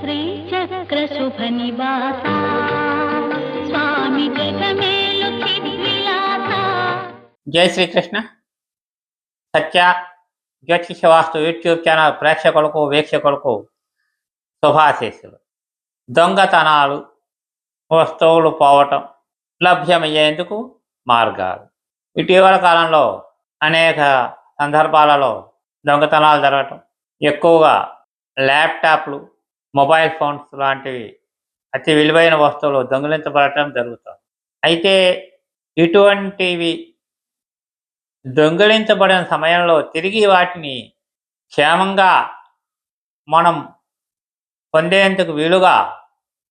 శ్రీచక్ర శుభ నివాస స్వామి జగమేలు చిద్విలాస. జై శ్రీకృష్ణ. సత్య జ్యోతిష వాస్తు యూట్యూబ్ ఛానల్ ప్రేక్షకులకు వీక్షకులకు శుభాశీస్సులు. దొంగతనాలు, వస్తువులు పోవటం, లభ్యమయ్యేందుకు మార్గాలు. ఇటీవల కాలంలో అనేక సందర్భాలలో దొంగతనాలు జరగటం, ఎక్కువగా ల్యాప్టాప్లు, మొబైల్ ఫోన్స్ లాంటివి అతి విలువైన వస్తువులు దొంగిలించబడటం జరుగుతుంది. అయితే ఇటువంటివి దొంగిలించబడిన సమయంలో తిరిగి వాటిని క్షేమంగా మనం పొందేందుకు వీలుగా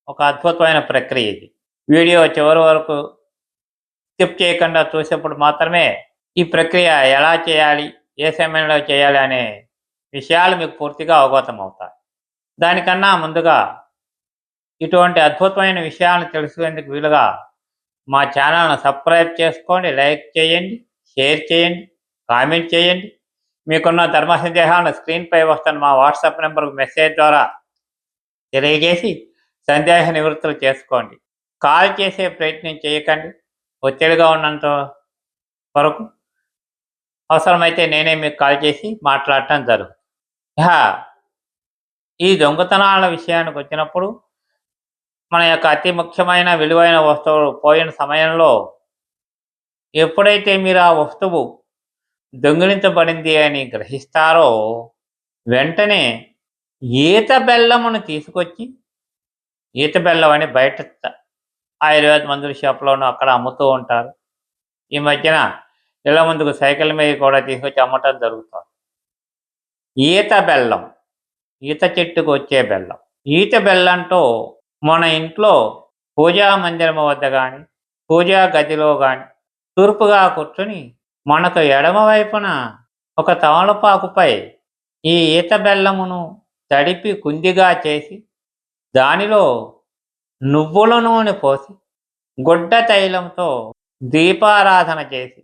ఒక అద్భుతమైన ప్రక్రియ ఇది. వీడియో చివరి వరకు స్కిప్ చేయకుండా చూసేప్పుడు మాత్రమే ఈ ప్రక్రియ ఎలా చేయాలి, ఏ సమయంలో చేయాలి అనే విషయాలు మీకు పూర్తిగా అవగతం అవుతాయి. దానికన్నా ముందుగా ఇటువంటి అద్భుతమైన విషయాలను తెలుసుకునేందుకు వీలుగా మా ఛానల్ను సబ్స్క్రైబ్ చేసుకోండి, లైక్ చేయండి, షేర్ చేయండి, కామెంట్ చేయండి. మీకున్న ధర్మ సందేహాలను స్క్రీన్పై వస్తున్న మా వాట్సాప్ నెంబర్కు మెసేజ్ ద్వారా తెలియజేసి సందేహ నివృత్తులు చేసుకోండి. కాల్ చేసే ప్రయత్నం చేయకండి. ఒత్తిడిగా ఉన్నంత వరకు అవసరమైతే నేనే మీకు కాల్ చేసి మాట్లాడటం జరుగుతుంది. ఈ దొంగతనాల విషయానికి వచ్చినప్పుడు మన యొక్క అతి ముఖ్యమైన విలువైన వస్తువులు పోయిన సమయంలో ఎప్పుడైతే మీరు ఆ వస్తువు దొంగిలించబడింది అని గ్రహిస్తారో వెంటనే ఈత బెల్లమును తీసుకొచ్చి, ఈత బెల్లం అని బయట ఆయుర్వేద మందుల షాప్లోనూ అక్కడ అమ్ముతూ ఉంటారు. ఈ మధ్యన ఇళ్ళ ముందుకు సైకిల్ మీద కూడా తీసుకొచ్చి అమ్మటం జరుగుతుంది. ఈత బెల్లం, ఈత చెట్టుకు వచ్చే బెల్లం. ఈత బెల్లంతో మన ఇంట్లో పూజా మందిరం వద్ద కానీ, పూజా గదిలో కానీ తూర్పుగా కూర్చొని మనకు ఎడమ వైపున ఒక తమలపాకుపై ఈ ఈత బెల్లమును తడిపి కుందిగా చేసి దానిలో నువ్వుల నూనె పోసి గుడ్డ తైలంతో దీపారాధన చేసి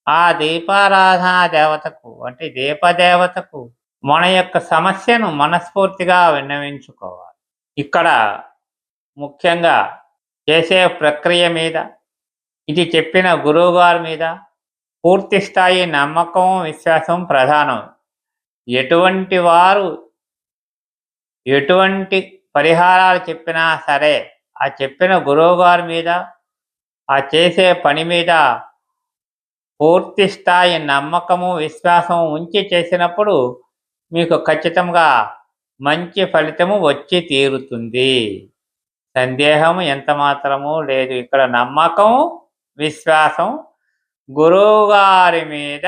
ఆ దీపారాధన దేవతకు అంటే దీపదేవతకు మన యొక్క సమస్యను మనస్ఫూర్తిగా విన్నవించుకోవాలి. ఇక్కడ ముఖ్యంగా చేసే ప్రక్రియ మీద, ఇది చెప్పిన గురువుగారి మీద పూర్తి స్థాయి నమ్మకం, విశ్వాసం ప్రధానం. ఎటువంటి వారు ఎటువంటి పరిహారాలు చెప్పినా సరే ఆ చెప్పిన గురువుగారి మీద, ఆ చేసే పని మీద పూర్తి స్థాయి నమ్మకము, విశ్వాసం ఉంచి చేసినప్పుడు మీకు ఖచ్చితంగా మంచి ఫలితము వచ్చి తీరుతుంది. సందేహము ఎంత మాత్రము లేదు. ఇక్కడ నమ్మకం, విశ్వాసం, గురువుగారి మీద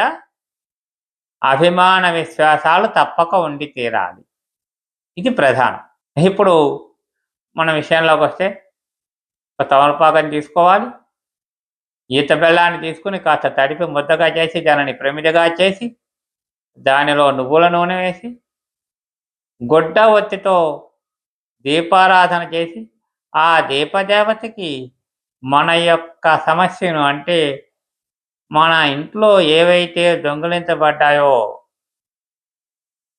అభిమాన విశ్వాసాలు తప్పక ఉండి తీరాలి. ఇది ప్రధానం. ఇప్పుడు మన విషయంలోకి వస్తే ఒక తమలపాకం తీసుకోవాలి. ఈత బెల్లాన్ని తీసుకుని కాస్త తడిపి ముద్దగా చేసి దానిని ప్రమిదగా చేసి దానిలో నువ్వుల నూనె వేసి గుడ్డ ఒత్తితో దీపారాధన చేసి ఆ దీపదేవతకి మన యొక్క సమస్యను అంటే మన ఇంట్లో ఏవైతే దొంగిలించబడ్డాయో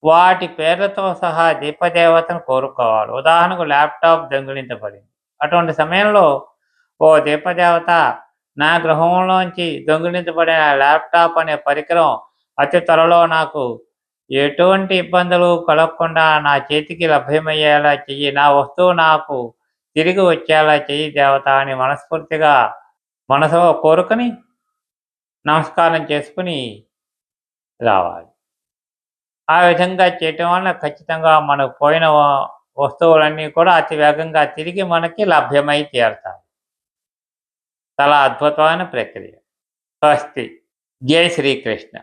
వాటి పేర్లతో సహా దీపదేవతను కోరుకోవాలి. ఉదాహరణకు ల్యాప్టాప్ దొంగిలించబడింది. అటువంటి సమయంలో ఓ దీపదేవత, నా గృహంలోంచి దొంగిలించబడిన ల్యాప్టాప్ అనే పరికరం అతి త్వరలో నాకు ఎటువంటి ఇబ్బందులు కలగకుండా నా చేతికి లభ్యమయ్యేలా చెయ్యి, నా వస్తువు నాకు తిరిగి వచ్చేలా చెయ్యి దేవత అని మనస్ఫూర్తిగా మనసులో కోరుకొని నమస్కారం చేసుకుని రావాలి. ఆ విధంగా చేయటం వల్ల ఖచ్చితంగా మనకు పోయిన వస్తువులన్నీ కూడా అతి వేగంగా తిరిగి మనకి లభ్యమై తీరుతాయి. చాలా అద్భుతమైన ప్రక్రియ. స్వస్తి. జై శ్రీకృష్ణ.